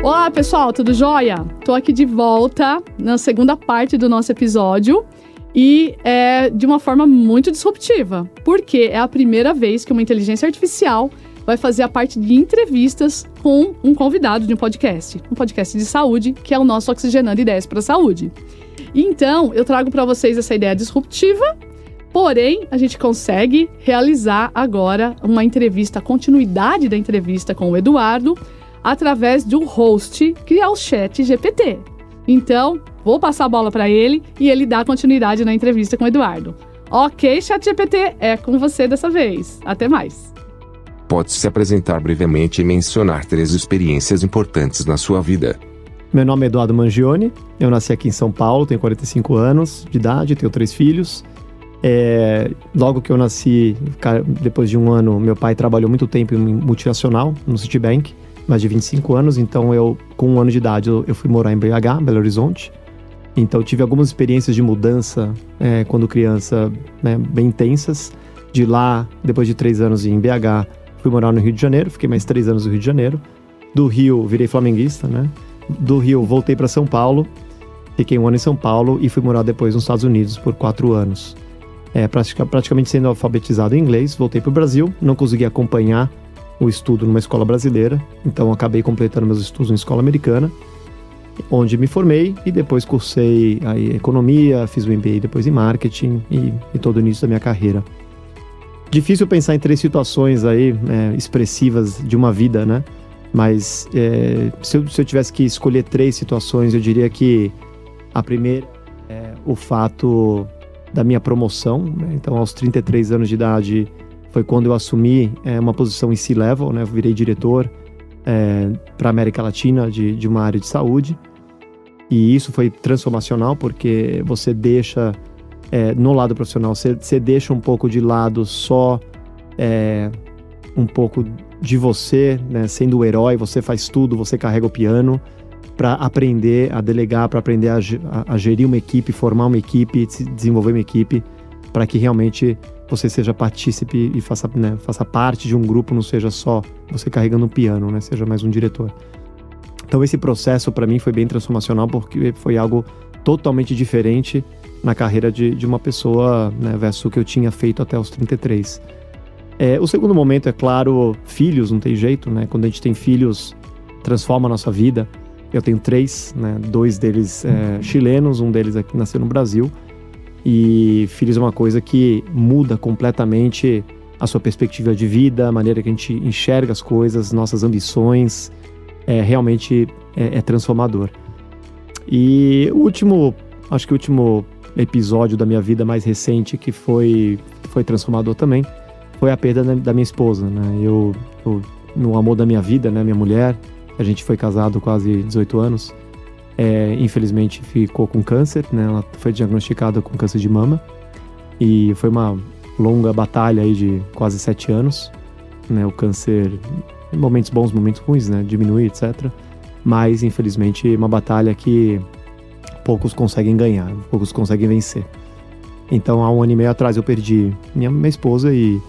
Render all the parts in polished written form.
Olá, pessoal, tudo jóia? Tô aqui de volta na segunda parte do nosso episódio e é de uma forma muito disruptiva, porque é a primeira vez que uma inteligência artificial vai fazer a parte de entrevistas com um convidado de um podcast de saúde, que é o nosso Oxigenando Ideias para a Saúde. Então, eu trago para vocês essa ideia disruptiva, porém, a gente consegue realizar agora uma entrevista, a continuidade da entrevista com o Eduardo, através do host, que é o ChatGPT. Então, vou passar a bola para ele e ele dá continuidade na entrevista com o Eduardo. Ok, ChatGPT, é com você dessa vez. Até mais. Pode se apresentar brevemente e mencionar 3 experiências importantes na sua vida. Meu nome é Eduardo Mangione, eu nasci aqui em São Paulo, tenho 45 anos de idade, tenho 3 filhos. Logo que eu nasci, depois de um ano, meu pai trabalhou muito tempo em multinacional, no Citibank, mais de 25 anos, então eu, com 1 ano de idade, eu fui morar em BH, Belo Horizonte. Então tive algumas experiências de mudança quando criança, né, bem intensas. De lá, depois de 3 anos em BH, fui morar no Rio de Janeiro, fiquei mais 3 anos no Rio de Janeiro. Do Rio, virei flamenguista, né? Do Rio, voltei para São Paulo, fiquei 1 ano em São Paulo e fui morar depois nos Estados Unidos por 4 anos. Praticamente sendo alfabetizado em inglês, voltei para o Brasil, não consegui acompanhar o estudo numa escola brasileira, então acabei completando meus estudos em escola americana, onde me formei e depois cursei aí economia, fiz o MBA depois em marketing e todo o início da minha carreira. Difícil pensar em 3 situações aí expressivas de uma vida, né? Mas se eu tivesse que escolher 3 situações, eu diria que a primeira é o fato da minha promoção, né? Então, aos 33 anos de idade, foi quando eu assumi uma posição em C-Level, né? Eu virei diretor para a América Latina de uma área de saúde. E isso foi transformacional, porque você deixa, no lado profissional, você deixa um pouco de lado só um pouco de você, né? Sendo o herói, você faz tudo, você carrega o piano, para aprender a delegar, para aprender a gerir uma equipe, formar uma equipe, desenvolver uma equipe, para que realmente você seja partícipe e faça parte de um grupo, não seja só você carregando um piano, né? Seja mais um diretor. Então esse processo para mim foi bem transformacional, porque foi algo totalmente diferente na carreira de uma pessoa, né, versus o que eu tinha feito até os 33. O segundo momento, é claro, filhos, não tem jeito, né? Quando a gente tem filhos, transforma a nossa vida. Eu tenho 3, né? 2 deles chilenos, um deles aqui nasceu no Brasil. E filhos é uma coisa que muda completamente a sua perspectiva de vida, a maneira que a gente enxerga as coisas, nossas ambições. Realmente é transformador. E acho que o último episódio da minha vida mais recente que foi transformador também, foi a perda da minha esposa, né? Eu no amor da minha vida, né? Minha mulher, a gente foi casado quase 18 anos. Infelizmente ficou com câncer, né? Ela foi diagnosticada com câncer de mama e foi uma longa batalha aí de quase 7 anos, né? O câncer, momentos bons, momentos ruins, né? Diminui, etc. Mas infelizmente uma batalha que poucos conseguem ganhar, poucos conseguem vencer. Então há 1 ano e meio atrás eu perdi minha esposa e,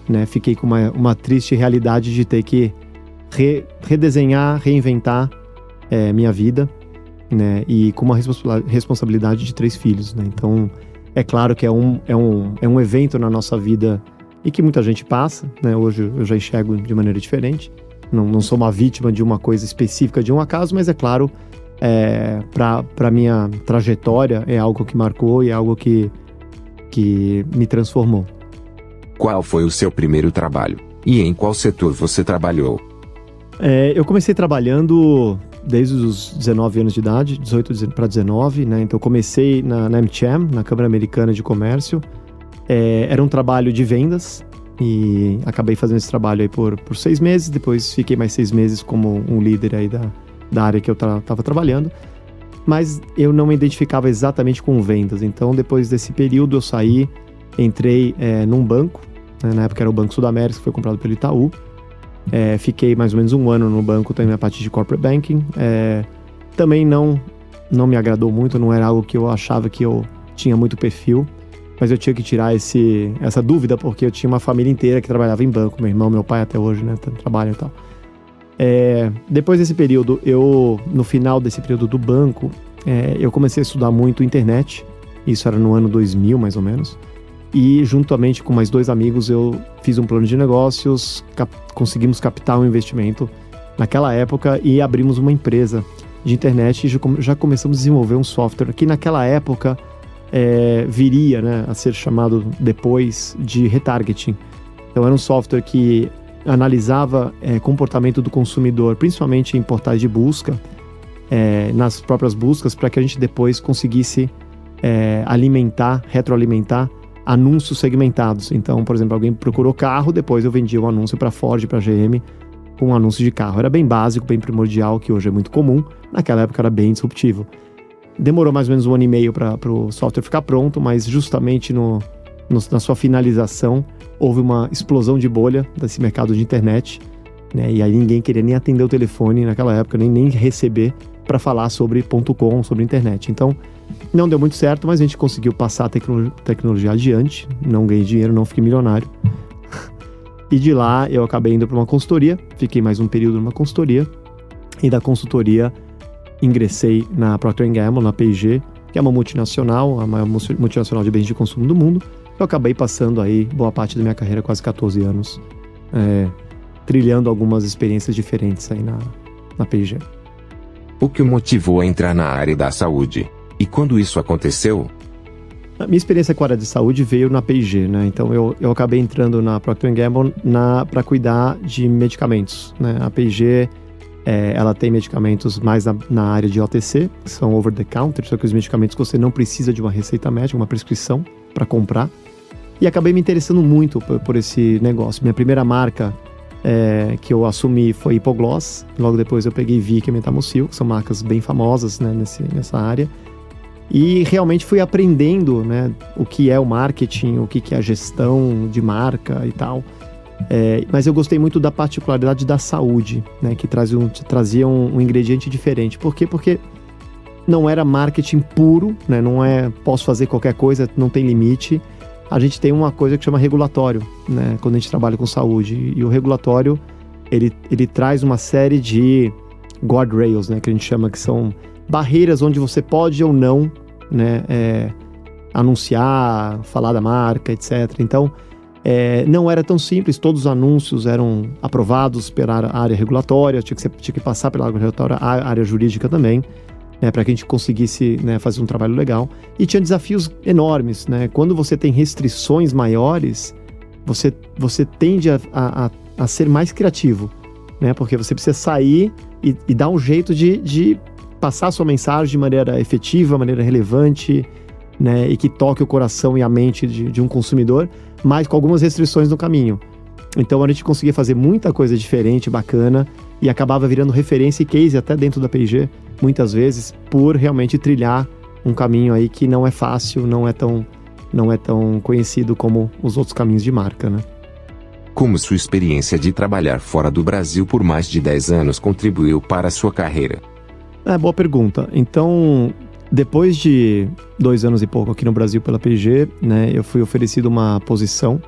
né, fiquei com uma triste realidade de ter que redesenhar, reinventar minha vida, né, e com uma responsabilidade de 3 filhos, né? Então, é claro que é um evento na nossa vida e que muita gente passa, né? Hoje eu já enxergo de maneira diferente. Não sou uma vítima de uma coisa específica, de um acaso, mas é claro, para minha trajetória, é algo que marcou e é algo que me transformou. Qual foi o seu primeiro trabalho? E em qual setor você trabalhou? Eu comecei trabalhando desde os 19 anos de idade, 18 para 19, né? Então eu comecei na AmCham, na Câmara Americana de Comércio. Era um trabalho de vendas e acabei fazendo esse trabalho aí por 6 meses. Depois fiquei mais 6 meses como um líder aí da área que eu estava trabalhando. Mas eu não me identificava exatamente com vendas. Então depois desse período eu saí, entrei num banco, né? Na época era o Banco Sudamérica, que foi comprado pelo Itaú. Fiquei mais ou menos 1 ano no banco, também na parte de corporate banking. Também não me agradou muito, não era algo que eu achava que eu tinha muito perfil, mas eu tinha que tirar essa dúvida, porque eu tinha uma família inteira que trabalhava em banco, meu irmão, meu pai até hoje, né, trabalham e tal. Depois desse período, no final desse período do banco, eu comecei a estudar muito internet. Isso era no ano 2000, mais ou menos. E, juntamente com mais 2 amigos, eu fiz um plano de negócios, conseguimos captar um investimento naquela época e abrimos uma empresa de internet e já começamos a desenvolver um software que naquela época viria, né, a ser chamado depois de retargeting. Então era um software que analisava comportamento do consumidor, principalmente em portais de busca, nas próprias buscas, para que a gente depois conseguisse retroalimentar anúncios segmentados. Então, por exemplo, alguém procurou carro, depois eu vendia um anúncio para Ford, para GM, com um anúncio de carro. Era bem básico, bem primordial, que hoje é muito comum. Naquela época era bem disruptivo. Demorou mais ou menos 1 ano e meio para o software ficar pronto, mas justamente na sua finalização houve uma explosão de bolha desse mercado de internet, né? E aí ninguém queria nem atender o telefone naquela época, nem receber para falar sobre .com, sobre internet. Então, não deu muito certo, mas a gente conseguiu passar a tecnologia adiante. Não ganhei dinheiro, não fiquei milionário. E de lá eu acabei indo para uma consultoria, fiquei mais um período numa consultoria, e da consultoria ingressei na Procter & Gamble, na P&G, que é uma multinacional, a maior multinacional de bens de consumo do mundo. Eu acabei passando aí boa parte da minha carreira, quase 14 anos, trilhando algumas experiências diferentes aí na P&G. O que o motivou a entrar na área da saúde? E quando isso aconteceu? A minha experiência com a área de saúde veio na P&G, né? Então eu acabei entrando na Procter & Gamble para cuidar de medicamentos, né? A P&G, ela tem medicamentos mais na área de OTC, que são over the counter, são aqueles medicamentos que você não precisa de uma receita médica, uma prescrição para comprar. E acabei me interessando muito por esse negócio. Minha primeira marca que eu assumi foi Hipogloss. Logo depois eu peguei Vick e Metamocil, que são marcas bem famosas, né, nessa área. E realmente fui aprendendo, né, o que é o marketing, o que é a gestão de marca e tal. Mas eu gostei muito da particularidade da saúde, né, que trazia um ingrediente diferente. Por quê? Porque não era marketing puro, né, não posso fazer qualquer coisa, não tem limite. A gente tem uma coisa que chama regulatório, né, quando a gente trabalha com saúde. E o regulatório, ele traz uma série de guardrails, né, que a gente chama, que são barreiras onde você pode ou não, né, anunciar, falar da marca, etc. Então, não era tão simples, todos os anúncios eram aprovados pela área regulatória, tinha que passar pela área regulatória, a área jurídica também, né, para que a gente conseguisse, né, fazer um trabalho legal. E tinha desafios enormes, né? Quando você tem restrições maiores, você tende a ser mais criativo, né? Porque você precisa sair e dar um jeito de passar a sua mensagem de maneira efetiva, maneira relevante, né, e que toque o coração e a mente de um consumidor, mas com algumas restrições no caminho. Então a gente conseguia fazer muita coisa diferente, bacana, e acabava virando referência e case até dentro da P&G, muitas vezes, por realmente trilhar um caminho aí que não é fácil, não é tão conhecido como os outros caminhos de marca, né? Como sua experiência de trabalhar fora do Brasil por mais de 10 anos contribuiu para a sua carreira? Boa pergunta. Então, depois de 2 anos e pouco aqui no Brasil pela P&G, né, eu fui oferecido uma posição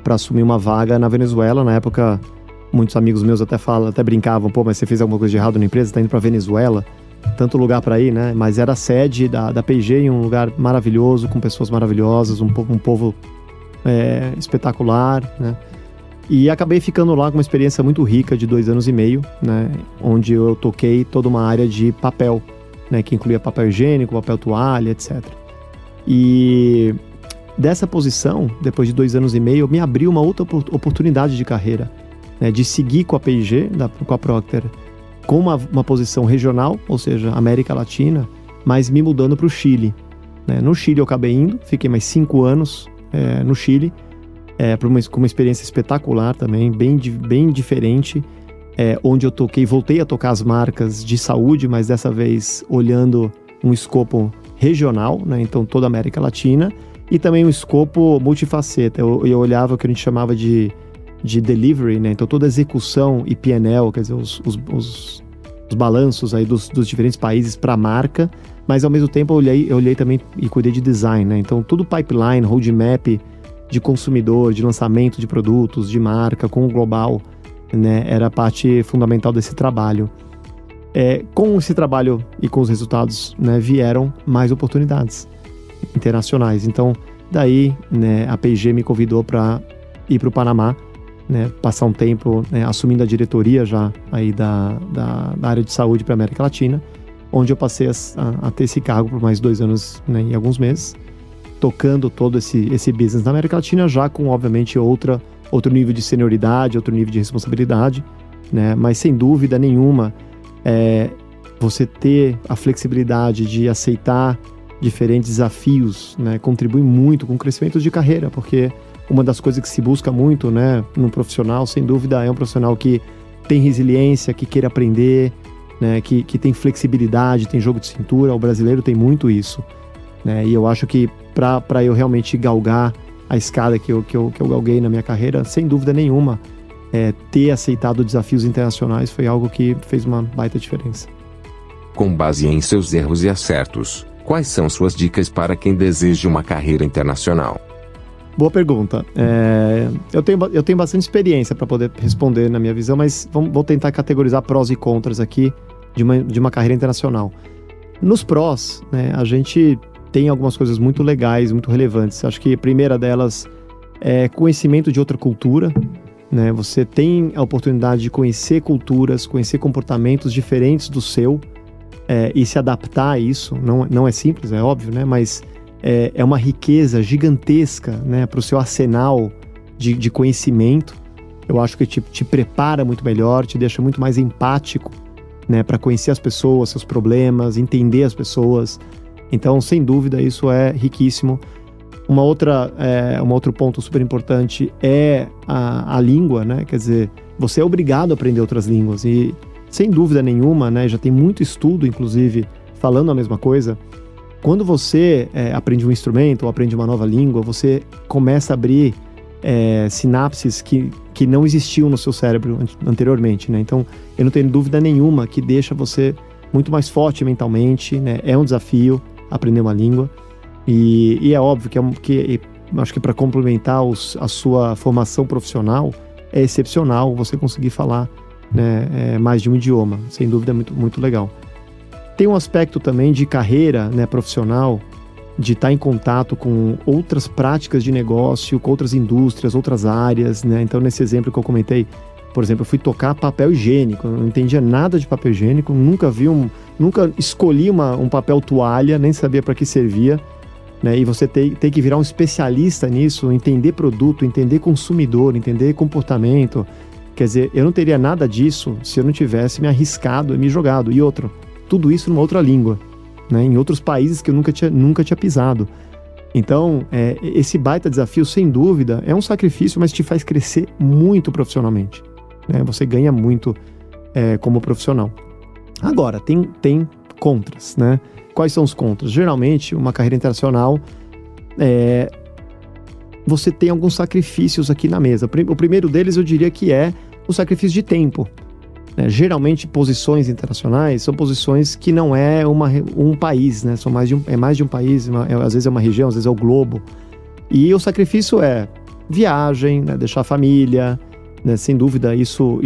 para assumir uma vaga na Venezuela. Na época, muitos amigos meus até brincavam, pô, mas você fez alguma coisa de errado na empresa, tá indo para Venezuela, tanto lugar para ir, né? Mas era a sede da P&G em um lugar maravilhoso, com pessoas maravilhosas, um povo espetacular, né? E acabei ficando lá com uma experiência muito rica de 2 anos e meio, né? Onde eu toquei toda uma área de papel, né? Que incluía papel higiênico, papel toalha, etc. E dessa posição, depois de 2 anos e meio, me abriu uma outra oportunidade de carreira, né? De seguir com a P&G, com a Procter, com uma posição regional, ou seja, América Latina, mas me mudando para o Chile, né? No Chile eu acabei indo, fiquei mais 5 anos no Chile, com uma experiência espetacular também, bem diferente, onde eu voltei a tocar as marcas de saúde, mas dessa vez olhando um escopo regional, né? Então toda a América Latina, e também um escopo multifaceta. Eu olhava o que a gente chamava de delivery, né? Então toda a execução e P&L, quer dizer, os balanços aí dos diferentes países para a marca, mas ao mesmo tempo eu olhei também e cuidei de design, né? Então todo pipeline, roadmap de consumidor, de lançamento de produtos, de marca, com o global, né, era parte fundamental desse trabalho. Com esse trabalho e com os resultados, né, vieram mais oportunidades internacionais. Então, daí, né, a P&G me convidou para ir para o Panamá, né, passar um tempo, né, assumindo a diretoria já aí da área de saúde para a América Latina, onde eu passei a ter esse cargo por mais 2 anos, né, e alguns meses, tocando todo esse business na América Latina, já com, obviamente, outro nível de senioridade, outro nível de responsabilidade, né, mas sem dúvida nenhuma, você ter a flexibilidade de aceitar diferentes desafios, né, contribui muito com o crescimento de carreira, porque uma das coisas que se busca muito, né, num profissional, sem dúvida, é um profissional que tem resiliência, que queira aprender, né, que tem flexibilidade, tem jogo de cintura. O brasileiro tem muito isso, né, e eu acho que para eu realmente galgar a escada que eu galguei na minha carreira, sem dúvida nenhuma, ter aceitado desafios internacionais foi algo que fez uma baita diferença. Com base em seus erros e acertos, quais são suas dicas para quem deseja uma carreira internacional? Boa pergunta. Eu tenho bastante experiência para poder responder na minha visão, mas vou tentar categorizar prós e contras aqui de uma carreira internacional. Nos prós, né, a gente tem algumas coisas muito legais, muito relevantes. Acho que a primeira delas é conhecimento de outra cultura, né? Você tem a oportunidade de conhecer culturas, conhecer comportamentos diferentes do seu, e se adaptar a isso. Não é simples, é óbvio, né? Mas é uma riqueza gigantesca, né, para o seu arsenal de conhecimento. Eu acho que te prepara muito melhor, te deixa muito mais empático, né, para conhecer as pessoas, seus problemas, entender as pessoas. Então, sem dúvida, isso é riquíssimo. Um outro ponto super importante é a língua, né? Quer dizer, você é obrigado a aprender outras línguas e, sem dúvida nenhuma, né, já tem muito estudo, inclusive, falando a mesma coisa. Quando você aprende um instrumento ou aprende uma nova língua, você começa a abrir sinapses que não existiam no seu cérebro anteriormente, né? Então, eu não tenho dúvida nenhuma que deixa você muito mais forte mentalmente, né? É um desafio aprender uma língua. E é óbvio que acho que para complementar a sua formação profissional, é excepcional você conseguir falar, né, mais de um idioma. Sem dúvida é muito, muito legal. Tem um aspecto também de carreira, né, profissional, de estar em contato com outras práticas de negócio, com outras indústrias, outras áreas, né? Então, nesse exemplo que eu comentei, por exemplo, eu fui tocar papel higiênico, eu não entendia nada de papel higiênico, nunca escolhi um papel toalha, nem sabia para que servia, né? E você tem que virar um especialista nisso, entender produto, entender consumidor, entender comportamento. Quer dizer, eu não teria nada disso se eu não tivesse me arriscado e me jogado. E outro, tudo isso numa outra língua, né? Em outros países que eu nunca tinha pisado. Então, esse baita desafio, sem dúvida, é um sacrifício, mas te faz crescer muito profissionalmente, né? Você ganha muito como profissional. Agora, tem contras, né? Quais são os contras? Geralmente, uma carreira internacional, você tem alguns sacrifícios aqui na mesa. O primeiro deles, eu diria que é o sacrifício de tempo. Geralmente, posições internacionais são posições que não é um país, né? É mais de um país, às vezes é uma região, às vezes é o globo. E o sacrifício é viagem, né? Deixar a família, né? Sem dúvida, isso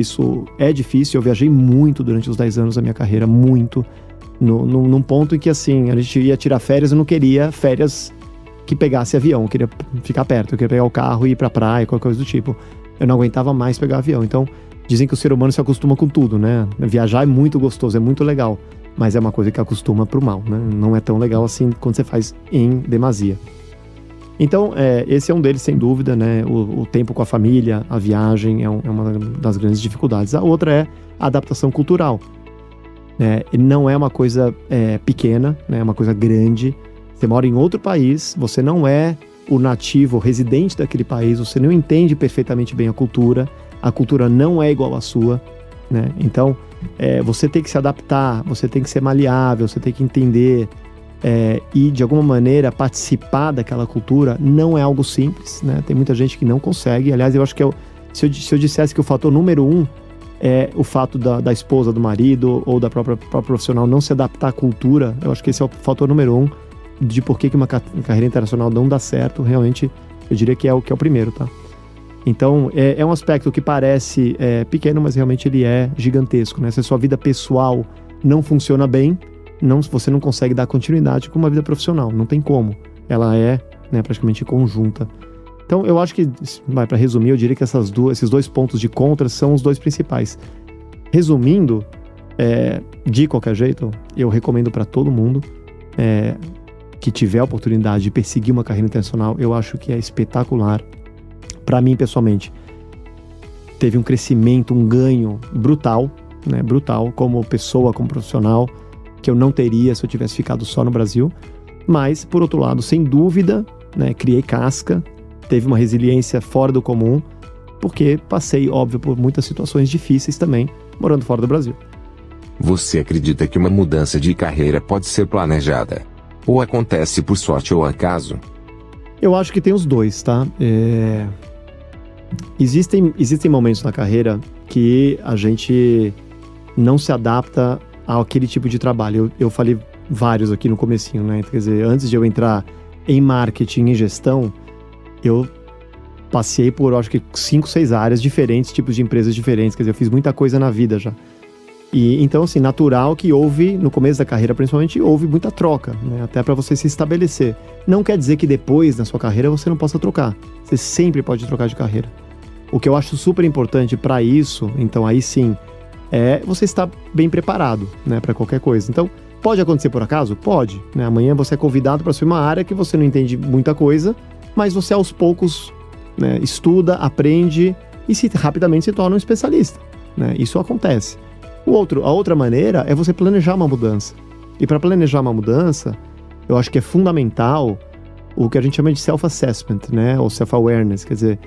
é difícil. Eu viajei muito durante os 10 anos da minha carreira, muito. Num ponto em que, assim, a gente ia tirar férias, eu não queria férias que pegasse avião, eu queria ficar perto, eu queria pegar o carro e ir pra praia, qualquer coisa do tipo. Eu não aguentava mais pegar avião. Então, dizem que o ser humano se acostuma com tudo, né? Viajar é muito gostoso, é muito legal, mas é uma coisa que acostuma pro mal, né? Não é tão legal assim quando você faz em demasia. Então, esse é um deles, sem dúvida, né? O tempo com a família, a viagem é uma das grandes dificuldades. A outra é a adaptação cultural. Não é uma coisa pequena, né? É uma coisa grande. Você mora em outro país, você não é o nativo, o residente daquele país, você não entende perfeitamente bem a cultura não é igual à sua, né? Então, você tem que se adaptar, você tem que ser maleável, você tem que entender e, de alguma maneira, participar daquela cultura não é algo simples, né? Tem muita gente que não consegue. Aliás, eu acho que se eu dissesse que o fator número 1 é o fato da esposa, do marido ou da própria profissional não se adaptar à cultura, eu acho que esse é o fator número 1 de por que uma carreira internacional não dá certo. Realmente, eu diria que é o primeiro, tá? Então, é um aspecto que parece pequeno, mas realmente ele é gigantesco, né? Se a sua vida pessoal não funciona bem, você não consegue dar continuidade com uma vida profissional. Não tem como. Ela é, né, praticamente conjunta. Então, eu acho que, para resumir, eu diria que esses 2 pontos de contra são os 2 principais. Resumindo, de qualquer jeito, eu recomendo para todo mundo que tiver a oportunidade de perseguir uma carreira internacional. Eu acho que é espetacular. Para mim, pessoalmente, teve um crescimento, um ganho brutal, né? Brutal, como pessoa, como profissional, que eu não teria se eu tivesse ficado só no Brasil. Mas, por outro lado, sem dúvida, né, criei casca, teve uma resiliência fora do comum, porque passei, óbvio, por muitas situações difíceis também, morando fora do Brasil. Você acredita que uma mudança de carreira pode ser planejada? Ou acontece por sorte ou acaso? Eu acho que tem os dois, tá? Existem momentos na carreira que a gente não se adapta àquele tipo de trabalho. Eu falei vários aqui no comecinho, né? Quer dizer, antes de eu entrar em marketing e gestão, eu passei por, acho que 5, 6 áreas diferentes, tipos de empresas diferentes. Quer dizer, eu fiz muita coisa na vida já. E então, assim, natural que houve, no começo da carreira principalmente, houve muita troca, né? Até para você se estabelecer. Não quer dizer que depois, na sua carreira, você não possa trocar. Você sempre pode trocar de carreira. O que eu acho super importante para isso, então aí sim, é você estar bem preparado, né, para qualquer coisa. Então, pode acontecer por acaso? Pode, né? Amanhã você é convidado para assumir uma área que você não entende muita coisa, mas você aos poucos, né, estuda, aprende e rapidamente se torna um especialista, né? Isso acontece. A outra maneira é você planejar uma mudança. E para planejar uma mudança, eu acho que é fundamental o que a gente chama de self-assessment, né? Ou self-awareness. Quer dizer,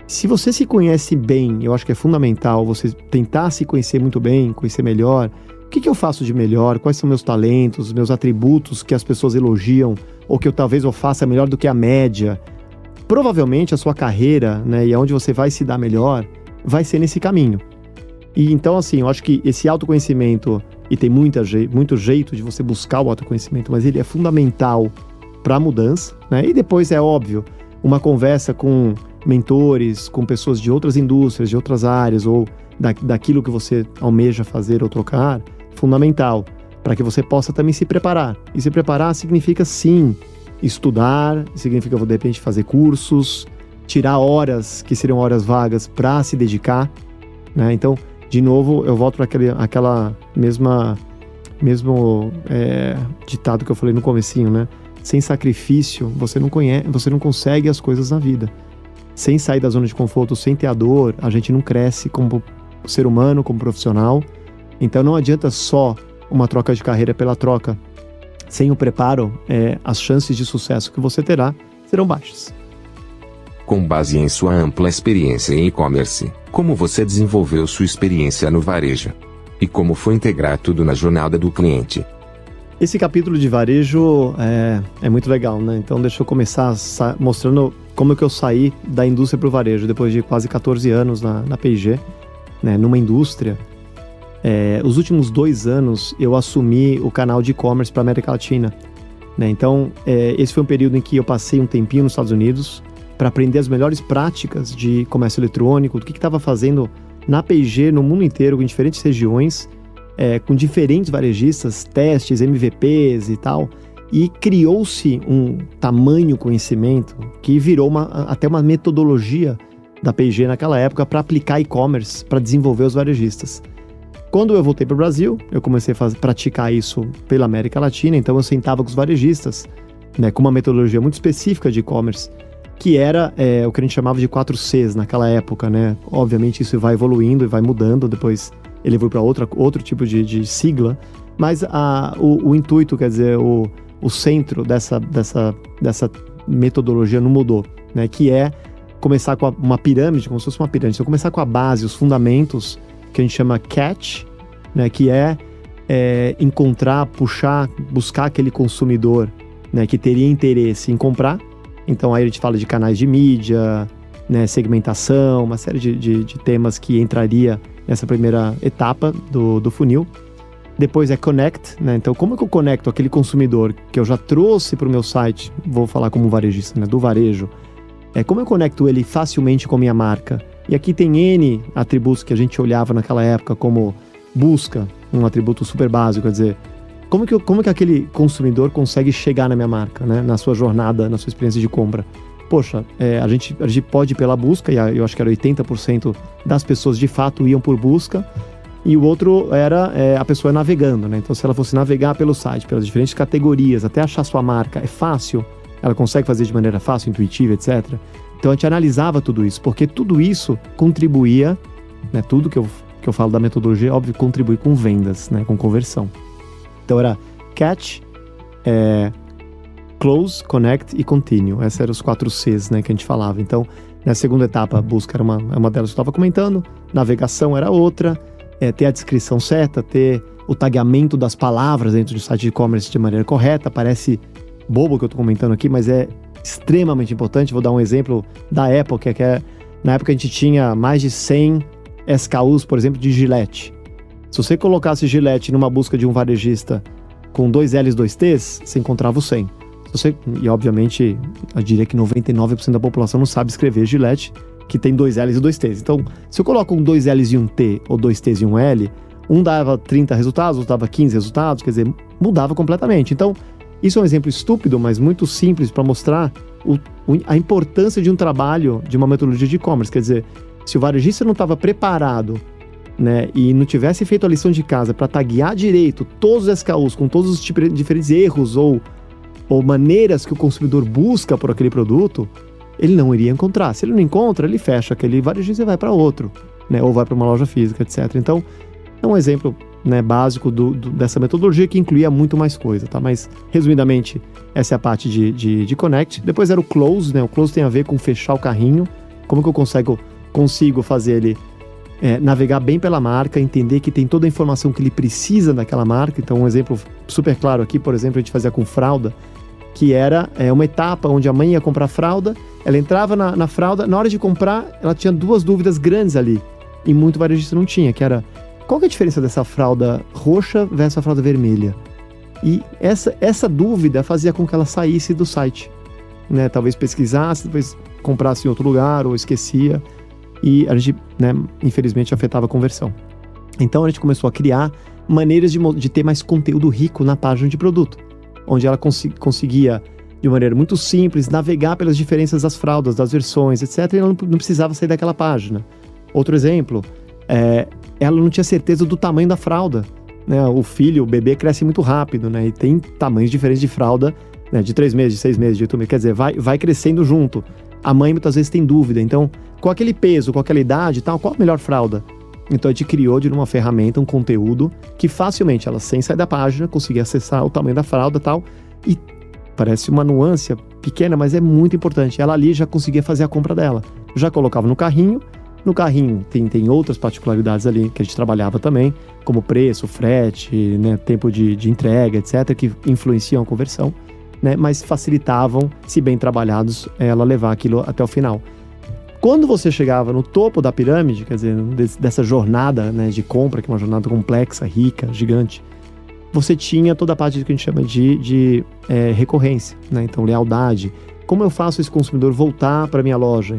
se você se conhece bem, eu acho que é fundamental você tentar se conhecer muito bem, conhecer melhor. O que eu faço de melhor? Quais são meus talentos, meus atributos que as pessoas elogiam ou que talvez eu faça melhor do que a média? Provavelmente a sua carreira, né, e aonde você vai se dar melhor, vai ser nesse caminho. E então, assim, eu acho que esse autoconhecimento, e tem muito jeito de você buscar o autoconhecimento, mas ele é fundamental para a mudança, né? E depois, é óbvio, uma conversa com mentores, com pessoas de outras indústrias, de outras áreas, ou daquilo que você almeja fazer ou trocar, fundamental, para que você possa também se preparar. E se preparar significa, sim, estudar, significa, de repente, fazer cursos, tirar horas que seriam horas vagas para se dedicar, né? Então, de novo, eu volto para aquela mesmo ditado que eu falei no comecinho, né? Sem sacrifício, você não consegue as coisas na vida. Sem sair da zona de conforto, sem ter a dor, a gente não cresce como ser humano, como profissional. Então não adianta só uma troca de carreira pela troca. Sem o preparo, as chances de sucesso que você terá serão baixas. Com base em sua ampla experiência em e-commerce, como você desenvolveu sua experiência no varejo? E como foi integrar tudo na jornada do cliente? Esse capítulo de varejo é muito legal, né? Então deixa eu começar mostrando como que eu saí da indústria para o varejo, depois de quase 14 anos na P&G, né? Numa indústria. Os últimos 2 anos eu assumi o canal de e-commerce para a América Latina, né? Então esse foi um período em que eu passei um tempinho nos Estados Unidos para aprender as melhores práticas de comércio eletrônico, do que estava fazendo na P&G no mundo inteiro, em diferentes regiões, com diferentes varejistas, testes, MVPs e tal, e criou-se um tamanho conhecimento que virou até uma metodologia da P&G naquela época para aplicar e-commerce, para desenvolver os varejistas. Quando eu voltei para o Brasil, eu comecei a praticar isso pela América Latina, então eu sentava com os varejistas, né, com uma metodologia muito específica de e-commerce, que era o que a gente chamava de 4Cs naquela época, né? Obviamente isso vai evoluindo e vai mudando, depois ele foi para outro tipo de sigla, mas o intuito, quer dizer, o centro dessa metodologia não mudou, né? Que é começar com uma pirâmide, como se fosse uma pirâmide. Se eu começar com a base, os fundamentos, que a gente chama catch, né? Que é encontrar, buscar aquele consumidor, né? Que teria interesse em comprar. Então aí a gente fala de canais de mídia, né, segmentação, uma série de temas que entraria nessa primeira etapa do funil. Depois é connect, né? Então como é que eu conecto aquele consumidor que eu já trouxe para o meu site, vou falar como varejista, né, do varejo, como eu conecto ele facilmente com a minha marca? E aqui tem N atributos que a gente olhava naquela época, como busca, um atributo super básico, quer dizer, como que aquele consumidor consegue chegar na minha marca, né? Na sua jornada, na sua experiência de compra? Poxa, a gente pode ir pela busca, e eu acho que era 80% das pessoas de fato iam por busca, e o outro era a pessoa navegando, né? Então, se ela fosse navegar pelo site, pelas diferentes categorias, até achar sua marca, é fácil, ela consegue fazer de maneira fácil, intuitiva, etc. Então, a gente analisava tudo isso, porque tudo isso contribuía, né? Tudo que eu falo da metodologia, óbvio, contribui com vendas, né? Com conversão. Então, era catch, close, connect e continue. Esses eram os 4 Cs, né, que a gente falava. Então, na segunda etapa, a busca era uma delas que eu estava comentando, navegação era outra, ter a descrição certa, ter o tagueamento das palavras dentro do site de e-commerce de maneira correta. Parece bobo o que eu estou comentando aqui, mas é extremamente importante. Vou dar um exemplo da época, que na época a gente tinha mais de 100 SKUs, por exemplo, de Gillette. Se você colocasse Gillette numa busca de um varejista com 2 L's e 2 T's, você encontrava o 100. E obviamente, eu diria que 99% da população não sabe escrever Gillette, que tem 2 L's e 2 T's. Então, se eu coloco um 2 L's e um T, ou 2 T's e um L, um dava 30 resultados, outro dava 15 resultados, quer dizer, mudava completamente. Então, isso é um exemplo estúpido, mas muito simples para mostrar a importância de um trabalho, de uma metodologia de e-commerce. Quer dizer, se o varejista não estava preparado, né, e não tivesse feito a lição de casa para taguear direito todos os SKUs com todos os diferentes erros ou maneiras que o consumidor busca por aquele produto, ele não iria encontrar. Se ele não encontra, ele fecha aquele varejista e vai para outro, né, ou vai para uma loja física, etc. Então, é um exemplo, né, básico dessa metodologia que incluía muito mais coisa, tá? Mas, resumidamente, essa é a parte de Connect. Depois era o Close, né? O Close tem a ver com fechar o carrinho. Como que eu consigo fazer ele navegar bem pela marca, entender que tem toda a informação que ele precisa daquela marca. Então, um exemplo super claro aqui, por exemplo, a gente fazia com fralda, que era uma etapa onde a mãe ia comprar fralda, ela entrava na fralda, na hora de comprar, ela tinha 2 dúvidas grandes ali, e muito varejista não tinha, que era: qual que é a diferença dessa fralda roxa versus a fralda vermelha? E essa dúvida fazia com que ela saísse do site, né? Talvez pesquisasse, depois comprasse em outro lugar ou esquecia, e a gente, né, infelizmente afetava a conversão. Então a gente começou a criar maneiras de ter mais conteúdo rico na página de produto, onde ela conseguia, de maneira muito simples, navegar pelas diferenças das fraldas, das versões, etc. E ela não precisava sair daquela página. Outro exemplo, ela não tinha certeza do tamanho da fralda, né? O bebê cresce muito rápido, né? E tem tamanhos diferentes de fralda, né? De 3 meses, de 6 meses, de 8 meses, quer dizer, vai crescendo junto. A mãe muitas vezes tem dúvida, então, com aquele peso, com aquela idade e tal, qual a melhor fralda? Então a gente criou de uma ferramenta, um conteúdo que facilmente ela, sem sair da página, conseguia acessar o tamanho da fralda e tal, e parece uma nuance pequena, mas é muito importante. Ela ali já conseguia fazer a compra dela, já colocava no carrinho tem outras particularidades ali que a gente trabalhava também, como preço, frete, né, tempo de entrega, etc., que influenciam a conversão, né, mas facilitavam, se bem trabalhados, ela levar aquilo até o final. Quando você chegava no topo da pirâmide, quer dizer, dessa jornada, né, de compra, que é uma jornada complexa, rica, gigante, você tinha toda a parte que a gente chama de recorrência, né? Então, lealdade. Como eu faço esse consumidor voltar para minha loja?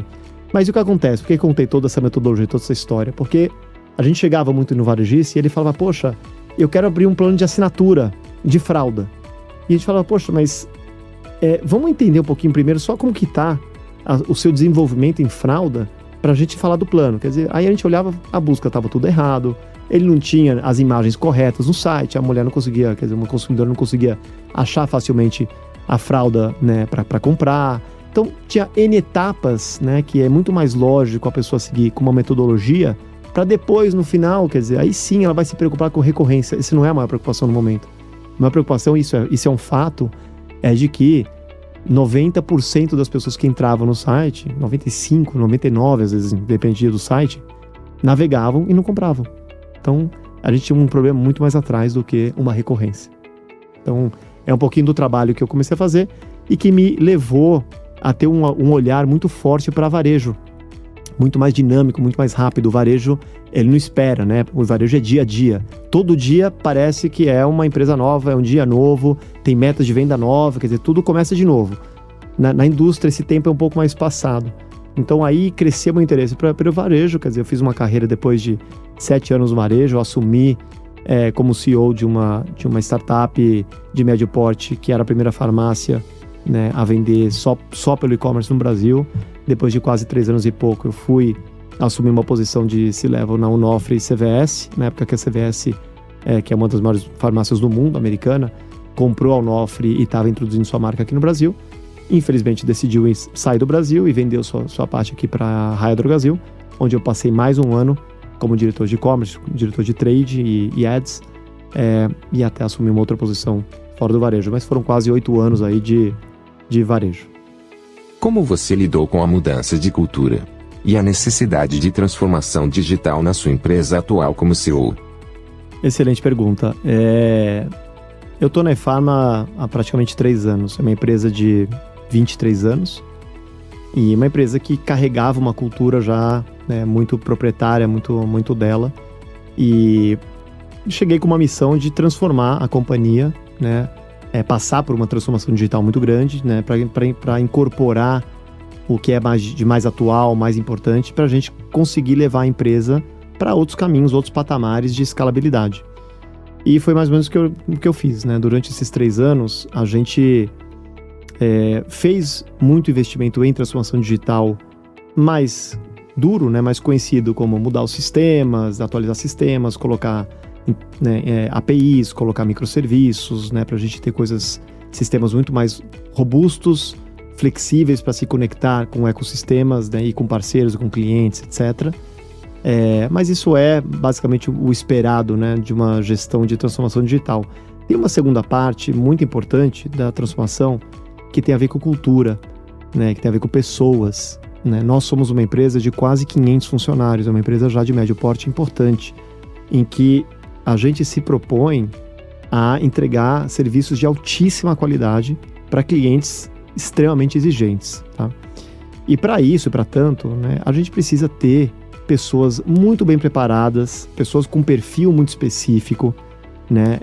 Mas o que acontece? Por que eu contei toda essa metodologia, toda essa história? Porque a gente chegava muito no varejista e ele falava: poxa, eu quero abrir um plano de assinatura de fralda. E a gente falava: poxa, mas vamos entender um pouquinho primeiro só como que está o seu desenvolvimento em fralda para a gente falar do plano. Quer dizer, aí a gente olhava, a busca estava tudo errado, ele não tinha as imagens corretas no site, a mulher não conseguia, quer dizer, uma consumidora não conseguia achar facilmente a fralda, né, para comprar. Então, tinha N etapas, né, que é muito mais lógico a pessoa seguir com uma metodologia, para depois, no final, quer dizer, aí sim ela vai se preocupar com recorrência. Isso não é a maior preocupação no momento. A maior preocupação, isso é um fato, é de que 90% das pessoas que entravam no site, 95%, 99%, às vezes, dependia do site, navegavam e não compravam. Então, a gente tinha um problema muito mais atrás do que uma recorrência. Então, é um pouquinho do trabalho que eu comecei a fazer e que me levou a ter um olhar muito forte para varejo, muito mais dinâmico, muito mais rápido. O varejo, ele não espera, né? O varejo é dia a dia. Todo dia parece que é uma empresa nova, é um dia novo, tem metas de venda nova, quer dizer, tudo começa de novo. na indústria esse tempo é um pouco mais espaçado. Então aí cresceu meu interesse pelo varejo, quer dizer, eu fiz uma carreira depois de 7 anos no varejo, eu assumi como CEO de uma startup de médio porte, que era a primeira farmácia, né, a vender só pelo e-commerce no Brasil. Depois de quase 3 anos e pouco, eu fui assumir uma posição de C-Level na Onofre CVS, na época que a CVS, que é uma das maiores farmácias do mundo, americana, comprou a Onofre e estava introduzindo sua marca aqui no Brasil. Infelizmente decidiu sair do Brasil e vendeu sua parte aqui para a Raia Drogasil, onde eu passei mais um ano como diretor de e-commerce, diretor de trade e ads, e até assumir uma outra posição fora do varejo. Mas foram quase 8 anos aí de varejo. Como você lidou com a mudança de cultura e a necessidade de transformação digital na sua empresa atual como CEO? Excelente pergunta. Eu estou na eFarma há praticamente 3 anos. É uma empresa de 23 anos e uma empresa que carregava uma cultura já, né, muito proprietária, muito dela. E cheguei com uma missão de transformar a companhia, né, passar por uma transformação digital muito grande, né, para incorporar o que é de mais atual, mais importante, para a gente conseguir levar a empresa para outros caminhos, outros patamares de escalabilidade. E foi mais ou menos o que eu fiz, né? Durante esses 3 anos, a gente fez muito investimento em transformação digital mais duro, né? Mais conhecido como mudar os sistemas, atualizar sistemas, colocar, né, APIs, colocar microserviços, né? Para a gente ter sistemas muito mais robustos, flexíveis para se conectar com ecossistemas, né? E com parceiros, com clientes, etc. Mas isso é basicamente o esperado, né, de uma gestão de transformação digital. Tem uma segunda parte muito importante da transformação que tem a ver com cultura, né, que tem a ver com pessoas, né? Nós somos uma empresa de quase 500 funcionários, é uma empresa já de médio porte importante, em que a gente se propõe a entregar serviços de altíssima qualidade para clientes extremamente exigentes, tá? E para isso, para tanto, né, a gente precisa ter pessoas muito bem preparadas, pessoas com perfil muito específico, né,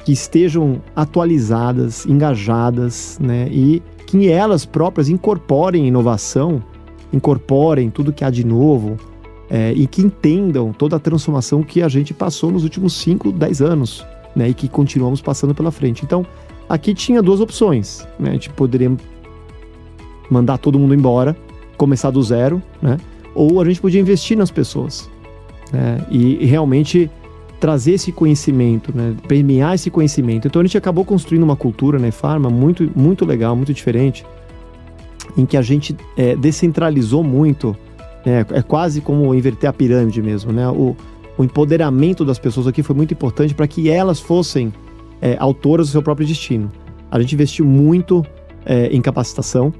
que estejam atualizadas, engajadas, né, e que elas próprias incorporem inovação, incorporem tudo que há de novo, e que entendam toda a transformação que a gente passou nos últimos 5, 10 anos, né, e que continuamos passando pela frente. Então, aqui tinha 2 opções, né, a gente poderia mandar todo mundo embora, começar do zero, né, ou a gente podia investir nas pessoas, né, e realmente trazer esse conhecimento, né, premiar esse conhecimento. Então a gente acabou construindo uma cultura na eFarma muito, muito legal, muito diferente, em que a gente descentralizou muito, né, é quase como inverter a pirâmide mesmo, né, o empoderamento das pessoas aqui foi muito importante para que elas fossem autoras do seu próprio destino. A gente investiu muito em capacitação,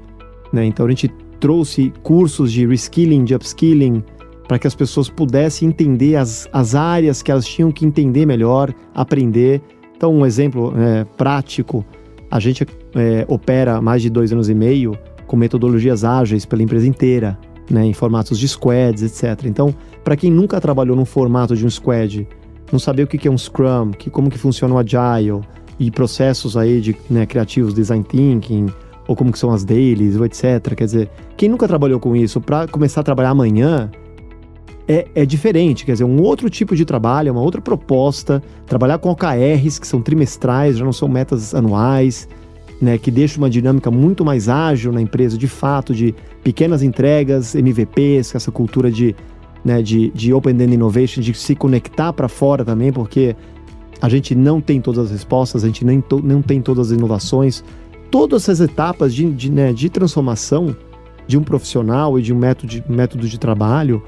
né, então a gente trouxe cursos de reskilling, de upskilling, para que as pessoas pudessem entender as áreas que elas tinham que entender melhor, aprender. Então, um exemplo prático, a gente opera há mais de 2 anos e meio com metodologias ágeis pela empresa inteira, né, em formatos de squads, etc. Então, para quem nunca trabalhou num formato de um squad, não saber o que é um Scrum, como que funciona o Agile, e processos aí criativos, design thinking, ou como que são as dailies, ou etc. Quer dizer, quem nunca trabalhou com isso, para começar a trabalhar amanhã, é diferente. Quer dizer, um outro tipo de trabalho, uma outra proposta. Trabalhar com OKRs, que são trimestrais, já não são metas anuais, né, que deixa uma dinâmica muito mais ágil na empresa, de fato, de pequenas entregas, MVPs, essa cultura de Open-End Innovation, de se conectar para fora também, porque a gente não tem todas as respostas, a gente não tem todas as inovações. Todas essas etapas de transformação de um profissional e de um método de trabalho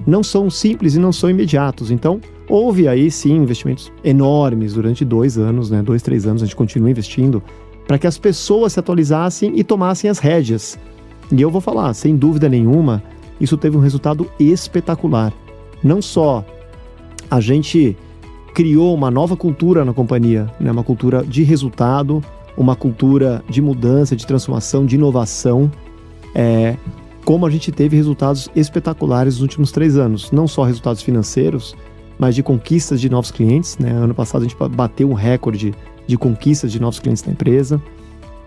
não são simples e não são imediatos. Então, houve aí sim investimentos enormes durante 2 anos, 2, 3 anos, a gente continua investindo para que as pessoas se atualizassem e tomassem as rédeas. E eu vou falar, sem dúvida nenhuma, isso teve um resultado espetacular. Não só a gente criou uma nova cultura na companhia, né, uma cultura de resultado, uma cultura de mudança, de transformação, de inovação, como a gente teve resultados espetaculares nos últimos 3 anos. Não só resultados financeiros, mas de conquistas de novos clientes, né? Ano passado a gente bateu um recorde de conquistas de novos clientes na empresa.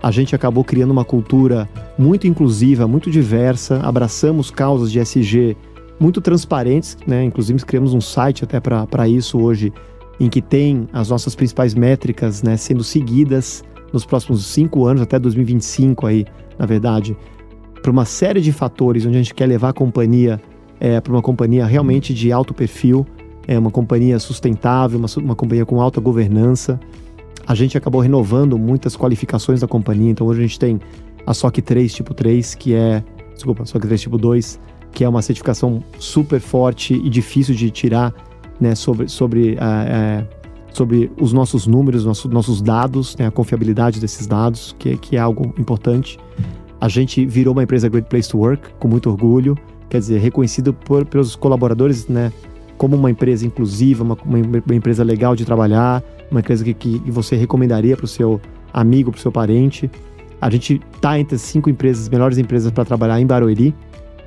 A gente acabou criando uma cultura muito inclusiva, muito diversa, abraçamos causas de ESG muito transparentes, né? Inclusive criamos um site até para isso hoje, em que tem as nossas principais métricas, né, sendo seguidas nos próximos 5 anos, até 2025 aí, na verdade, para uma série de fatores onde a gente quer levar a companhia para uma companhia realmente de alto perfil, uma companhia sustentável, uma companhia com alta governança. A gente acabou renovando muitas qualificações da companhia, então hoje a gente tem a SOC 3 tipo 3, SOC 3 tipo 2, que é uma certificação super forte e difícil de tirar, né, sobre os nossos números, nossos dados, né, a confiabilidade desses dados, que é algo importante. A gente virou uma empresa Great Place to Work, com muito orgulho, quer dizer, reconhecido pelos colaboradores, né, como uma empresa inclusiva, uma empresa legal de trabalhar, uma empresa que você recomendaria para o seu amigo, para o seu parente. A gente está entre as 5 melhores empresas para trabalhar em Barueri,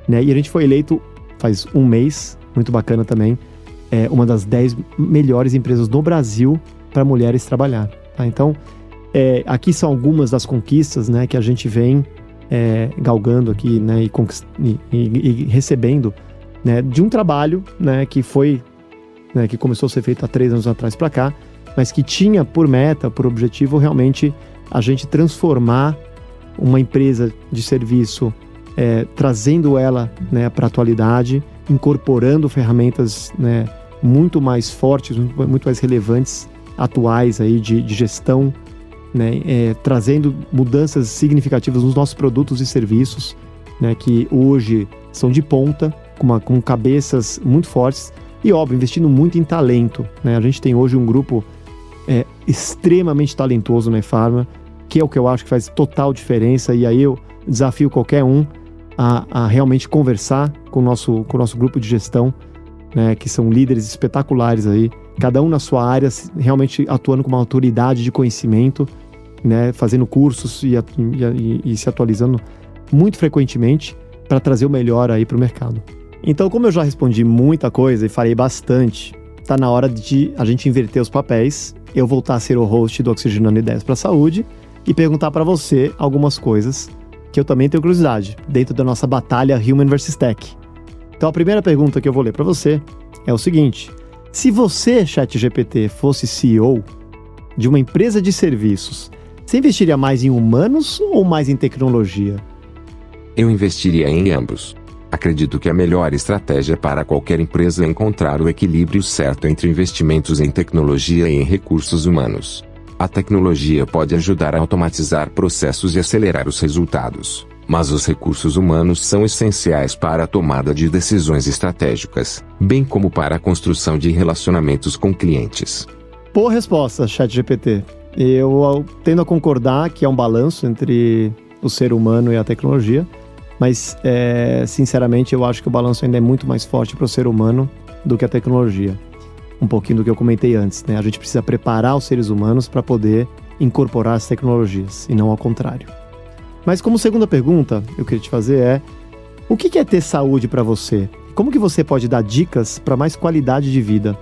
né, e a gente foi eleito faz um mês, muito bacana também, uma das 10 melhores empresas do Brasil para mulheres trabalhar. Tá? Então, aqui são algumas das conquistas, né, que a gente vem galgando aqui, né, e recebendo, né, de um trabalho, né, que foi, né, que começou a ser feito há 3 anos atrás para cá, mas que tinha por meta, por objetivo, realmente a gente transformar uma empresa de serviço, trazendo ela, né, para a atualidade, incorporando ferramentas, né, muito mais fortes, muito mais relevantes, atuais aí de gestão, né, trazendo mudanças significativas nos nossos produtos e serviços, né, que hoje são de ponta, com cabeças muito fortes e, óbvio, investindo muito em talento, né? A gente tem hoje um grupo extremamente talentoso na ePharma, que é o que eu acho que faz total diferença, e aí eu desafio qualquer um a realmente conversar com o nosso grupo de gestão, né, que são líderes espetaculares aí, cada um na sua área, realmente atuando com uma autoridade de conhecimento, né, fazendo cursos e se atualizando muito frequentemente para trazer o melhor aí para o mercado. Então, como eu já respondi muita coisa e falei bastante, tá na hora de a gente inverter os papéis, eu voltar a ser o host do Oxigenando Ideias para a Saúde e perguntar para você algumas coisas que eu também tenho curiosidade, dentro da nossa batalha Human vs Tech. Então, a primeira pergunta que eu vou ler para você é o seguinte: se você, ChatGPT, fosse CEO de uma empresa de serviços, você investiria mais em humanos ou mais em tecnologia? Eu investiria em ambos. Acredito que a melhor estratégia para qualquer empresa é encontrar o equilíbrio certo entre investimentos em tecnologia e em recursos humanos. A tecnologia pode ajudar a automatizar processos e acelerar os resultados, mas os recursos humanos são essenciais para a tomada de decisões estratégicas, bem como para a construção de relacionamentos com clientes. Boa resposta, ChatGPT. Eu tendo a concordar que é um balanço entre o ser humano e a tecnologia, mas, sinceramente, eu acho que o balanço ainda é muito mais forte para o ser humano do que a tecnologia. Um pouquinho do que eu comentei antes, né? A gente precisa preparar os seres humanos para poder incorporar as tecnologias, e não ao contrário. Mas como segunda pergunta, eu queria te fazer o que é ter saúde para você? Como que você pode dar dicas para mais qualidade de vida?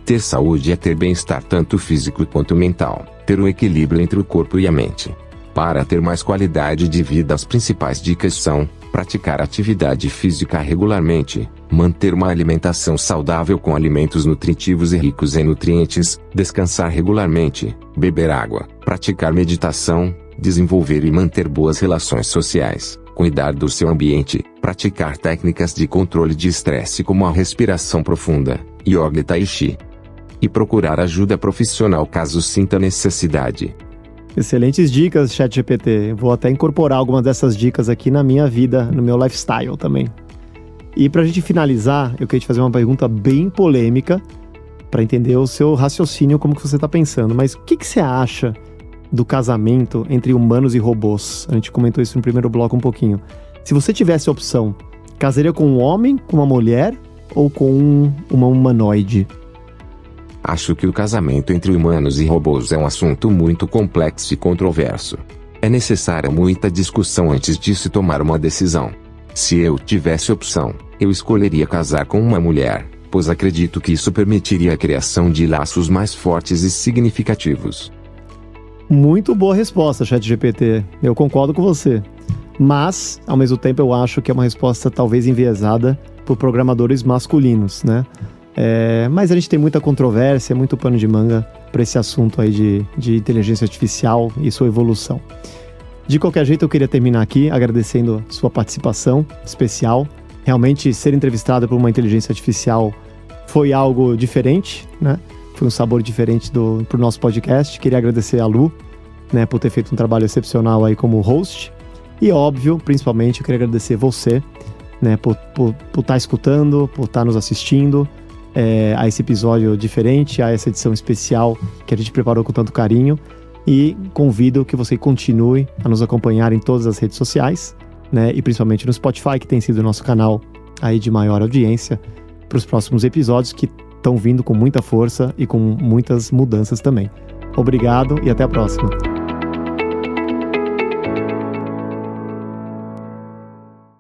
Ter saúde é ter bem-estar tanto físico quanto mental, ter um equilíbrio entre o corpo e a mente. Para ter mais qualidade de vida, as principais dicas são: praticar atividade física regularmente, manter uma alimentação saudável com alimentos nutritivos e ricos em nutrientes, descansar regularmente, beber água, praticar meditação, desenvolver e manter boas relações sociais, cuidar do seu ambiente, praticar técnicas de controle de estresse como a respiração profunda, yoga e tai chi, e procurar ajuda profissional caso sinta necessidade. Excelentes dicas, ChatGPT. Vou até incorporar algumas dessas dicas aqui na minha vida, no meu lifestyle também. E pra gente finalizar, eu queria te fazer uma pergunta bem polêmica para entender o seu raciocínio, como que você tá pensando. Mas o que você acha do casamento entre humanos e robôs? A gente comentou isso no primeiro bloco um pouquinho. Se você tivesse a opção, casaria com um homem, com uma mulher ou com uma humanoide? Acho que o casamento entre humanos e robôs é um assunto muito complexo e controverso. É necessária muita discussão antes de se tomar uma decisão. Se eu tivesse opção, eu escolheria casar com uma mulher, pois acredito que isso permitiria a criação de laços mais fortes e significativos. Muito boa resposta, ChatGPT. Eu concordo com você. Mas, ao mesmo tempo, eu acho que é uma resposta talvez enviesada por programadores masculinos, né? Mas a gente tem muita controvérsia, muito pano de manga para esse assunto aí de inteligência artificial e sua evolução. De qualquer jeito, eu queria terminar aqui agradecendo sua participação especial. Realmente, ser entrevistado por uma inteligência artificial foi algo diferente, né? Foi um sabor diferente pro nosso podcast. Queria agradecer a Lu, né, por ter feito um trabalho excepcional aí como host. E óbvio, principalmente, eu queria agradecer você, né, por estar escutando, por estar nos assistindo a esse episódio diferente, a essa edição especial que a gente preparou com tanto carinho. E convido que você continue a nos acompanhar em todas as redes sociais, né, e principalmente no Spotify, que tem sido o nosso canal aí de maior audiência, para os próximos episódios que estão vindo com muita força e com muitas mudanças também. Obrigado e até a próxima.